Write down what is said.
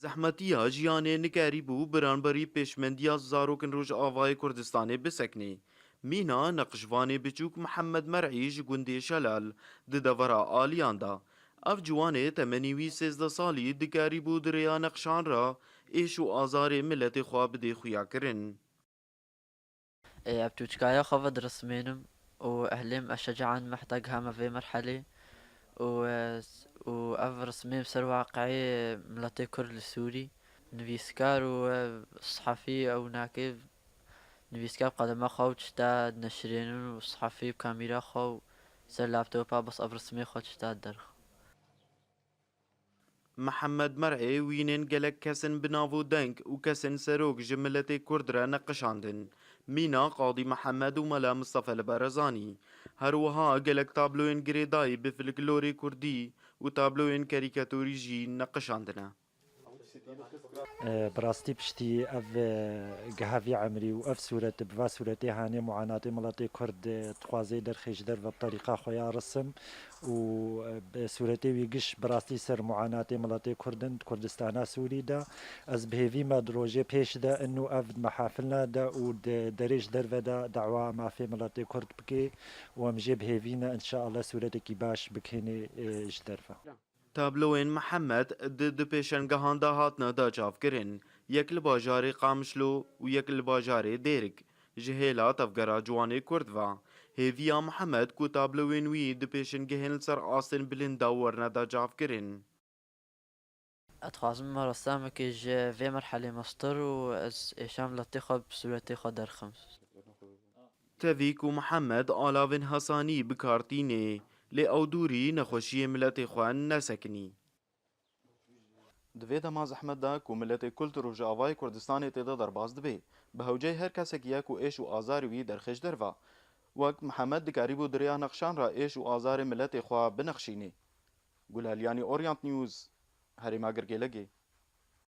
زحمتیە ژیانێ نکاری بوو بەرانبەری پێشمەندیە زارۆکن ڕۆژئاوای کوردستانê biseknê. Mîna neqişvanê biçûk Mihemed Merî ji gundê Şelal di devera aliyan da. Ev ciwanê temenî wî 13 salî dikarîbû di rêya neqşan re êş û azarê milletê xwe bidê xuyakirin. بتوجكايا خفض رسمينم وأهليم أشجعا محتاجها ما في مرحلة و وأف رسمي بصير واقعي ملاتي كرد السوري نفيسكار والصحفي أو ناكيف نفيسكار قدما خو تشتا نشرين والصحفي بكاميرا خو سر لابتوبا بس أف رسمي خو تشتا درخ Mihemed Merî wînên gelek kesin bi nav û deng û kesên serok ji milletê Kurd re neqişandin. Mîna Qadî Mihemed û Mela Mistefa li Berezanî. Her wiha gelek tabloyên girêdayî bi folklorê Kurdî û tabloyên karîkatûrî jî neqişandine. براستي بشتي اف جهافي عمري واف سورة بفا سورتي هاني معاناتي ملاتي كرد تخوازي در خيش در بطريقة خويا رسم و سورتي ويقش براستي سر معاناتي ملاتي كردن كردستانا سوري دا از بهيفي ما دروجي بيش دا انو اف محافلنا دا و دريج در دا دعوة ما في ملاتي كرد بكي ومجي بهيفينا ان شاء الله سورتي كي باش بكيني جدرفا تابلوên Mihemed di pêşengehan da hatine daçavkirin, yek li bajarê Qamişlo û yek li bajarê Dêrik. Ji hêla tevgera ciwanê Kurd ve, hêviya Mihemed ku tablowên wî di pêşengehên li ser asên bilind da werne daçavkirin. أتخاصم مرة سامك في مرحلة مستر وأز إيشام لطيخة بسورتي خو درخمس Tevî ku Mihemed alavên hesanî bikartînê, lê ew dûrî nexweşiyê milletê xwe nesekinî. Divê dema zehmet da ku milletê Kurd Rojavayê Kurdistanê têde derbas dibe, bi hewceyê her kesekî ye ku êş û azarê wî derxêj derve. Wek Mihemed dikarîbû di rêya nexşan re êş û azarê milletê xwe binexşînê. Gul Helyanî, Orient News, Herêma Girgêlekê.